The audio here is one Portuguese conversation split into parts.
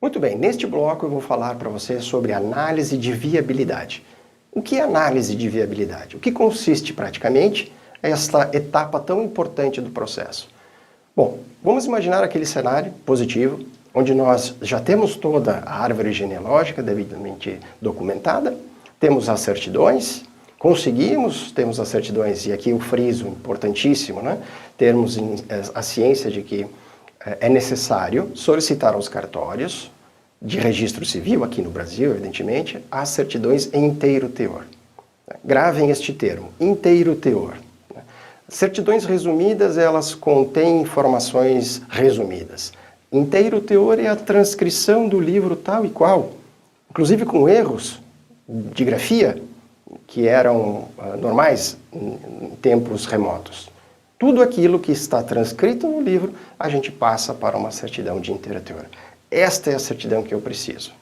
Muito bem, neste bloco eu vou falar para você sobre análise de viabilidade. O que é análise de viabilidade? O que consiste praticamente esta etapa tão importante do processo? Bom, vamos imaginar aquele cenário positivo, onde nós já temos toda a árvore genealógica devidamente documentada, temos as certidões, temos as certidões, e aqui o friso importantíssimo, né? Termos a ciência de que é necessário solicitar aos cartórios de registro civil, aqui no Brasil, evidentemente, as certidões em inteiro teor. Gravem este termo, inteiro teor. Certidões resumidas, elas contêm informações resumidas. Inteiro teor é a transcrição do livro tal e qual, inclusive com erros de grafia, que eram normais em tempos remotos. Tudo aquilo que está transcrito no livro, a gente passa para uma certidão de inteiro teor. Esta é a certidão que eu preciso.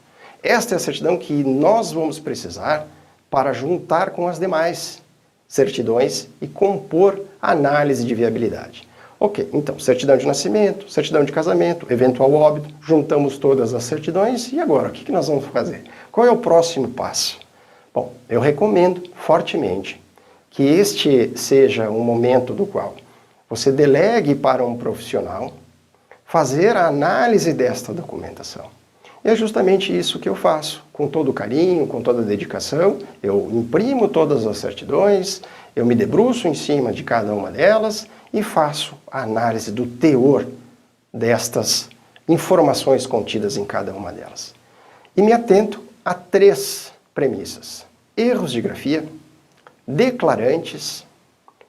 Esta é a certidão que nós vamos precisar para juntar com as demais certidões e compor a análise de viabilidade. Ok, então, certidão de nascimento, certidão de casamento, eventual óbito, juntamos todas as certidões e agora, o que nós vamos fazer? Qual é o próximo passo? Bom, eu recomendo fortemente que este seja um momento do qual você delegue para um profissional fazer a análise desta documentação. E é justamente isso que eu faço, com todo o carinho, com toda a dedicação. Eu imprimo todas as certidões, eu me debruço em cima de cada uma delas e faço a análise do teor destas informações contidas em cada uma delas. E me atento a 3 premissas: erros de grafia, declarantes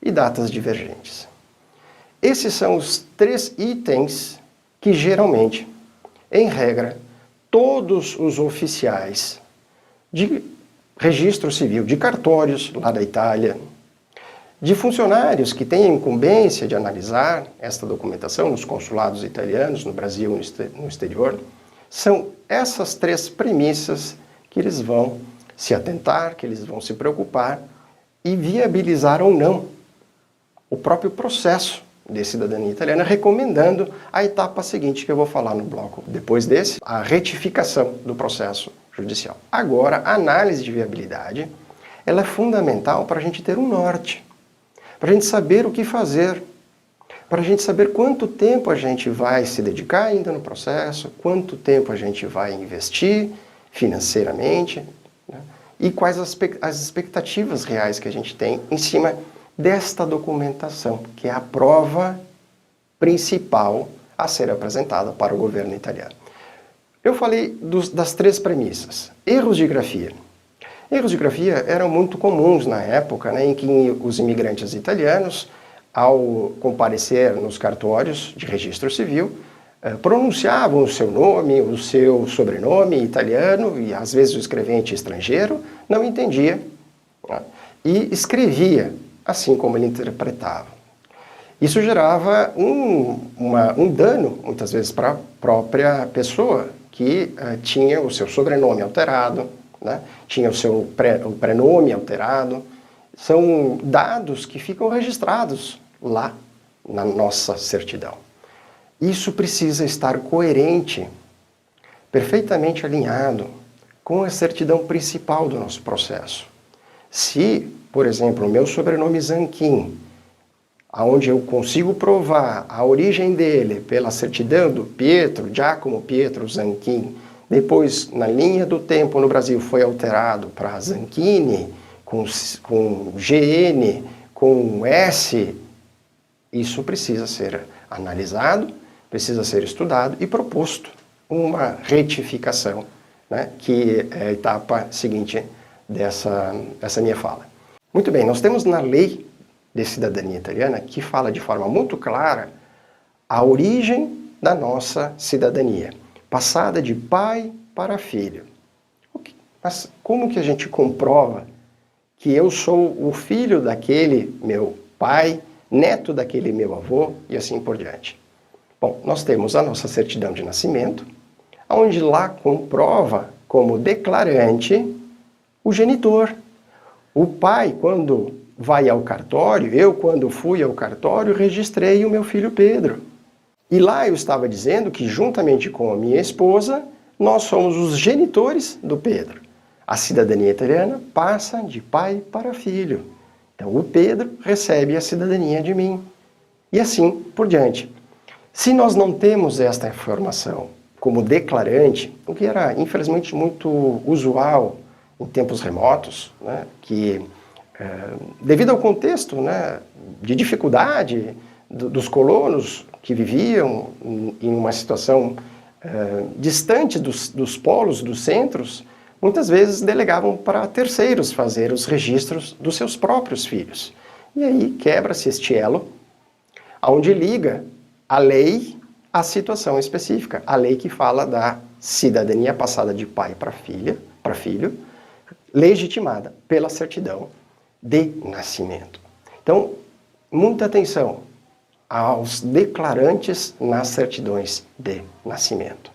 e datas divergentes. Esses são os 3 itens que geralmente, em regra, todos os oficiais de registro civil, de cartórios lá da Itália, de funcionários que têm a incumbência de analisar esta documentação nos consulados italianos, no Brasil e no exterior, são essas 3 premissas que eles vão se atentar, que eles vão se preocupar e viabilizar ou não o próprio processo de cidadania italiana, recomendando a etapa seguinte que eu vou falar no bloco depois desse, a retificação do processo judicial. Agora, a análise de viabilidade, ela é fundamental para a gente ter um norte, para a gente saber o que fazer, para a gente saber quanto tempo a gente vai se dedicar ainda no processo, quanto tempo a gente vai investir financeiramente, né? E quais as expectativas reais que a gente tem em cima desta documentação, que é a prova principal a ser apresentada para o governo italiano. Eu falei das 3 premissas. Erros de grafia. Erros de grafia eram muito comuns na época, né, em que os imigrantes italianos, ao comparecer nos cartórios de registro civil, pronunciavam o seu nome, o seu sobrenome italiano, e às vezes o escrevente estrangeiro não entendia, né, e escrevia assim como ele interpretava. Isso gerava um dano, muitas vezes, para a própria pessoa que tinha o seu sobrenome alterado, né? Tinha o prenome alterado. São dados que ficam registrados lá na nossa certidão. Isso precisa estar coerente, perfeitamente alinhado com a certidão principal do nosso processo. Se, por exemplo, o meu sobrenome Zanquim, onde eu consigo provar a origem dele pela certidão do Giacomo Pietro Zanquim, depois, na linha do tempo no Brasil, foi alterado para Zanchini, com GN, com S, isso precisa ser analisado, precisa ser estudado e proposto uma retificação, né, que é a etapa seguinte dessa minha fala. Muito bem, nós temos na lei de cidadania italiana que fala de forma muito clara a origem da nossa cidadania, passada de pai para filho. Mas como que a gente comprova que eu sou o filho daquele meu pai, neto daquele meu avô e assim por diante? Bom, nós temos a nossa certidão de nascimento, onde lá comprova como declarante o genitor. O pai, quando vai ao cartório, eu quando fui ao cartório, registrei o meu filho Pedro. E lá eu estava dizendo que, juntamente com a minha esposa, nós somos os genitores do Pedro. A cidadania italiana passa de pai para filho. Então o Pedro recebe a cidadania de mim. E assim por diante. Se nós não temos esta informação como declarante, o que era infelizmente muito usual em tempos remotos, né, que devido ao contexto, né, de dificuldade dos colonos que viviam em uma situação distante dos polos, dos centros, muitas vezes delegavam para terceiros fazer os registros dos seus próprios filhos. E aí quebra-se este elo, onde liga a lei à situação específica. A lei que fala da cidadania passada de pai para filho, legitimada pela certidão de nascimento. Então, muita atenção aos declarantes nas certidões de nascimento.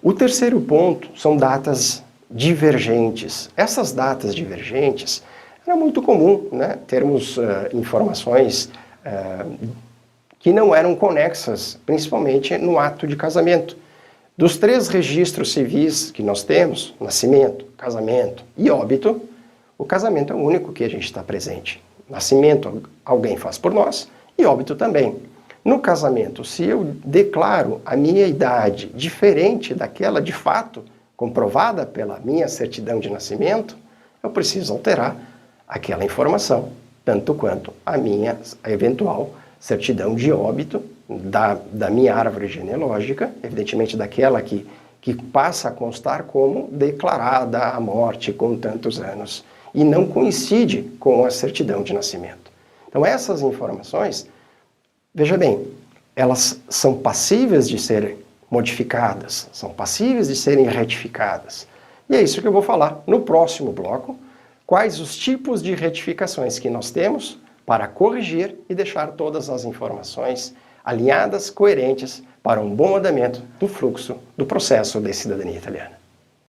O terceiro ponto são datas divergentes. Essas datas divergentes era muito comum, né, termos informações que não eram conexas, principalmente no ato de casamento. Dos 3 registros civis que nós temos, nascimento, casamento e óbito, o casamento é o único que a gente está presente. Nascimento alguém faz por nós e óbito também. No casamento, se eu declaro a minha idade diferente daquela de fato, comprovada pela minha certidão de nascimento, eu preciso alterar aquela informação, tanto quanto a minha eventual certidão de óbito da minha árvore genealógica, evidentemente daquela que passa a constar como declarada a morte com tantos anos, e não coincide com a certidão de nascimento. Então essas informações, veja bem, elas são passíveis de serem modificadas, são passíveis de serem retificadas. E é isso que eu vou falar no próximo bloco, quais os tipos de retificações que nós temos para corrigir e deixar todas as informações alinhadas, coerentes, para um bom andamento do fluxo do processo de cidadania italiana.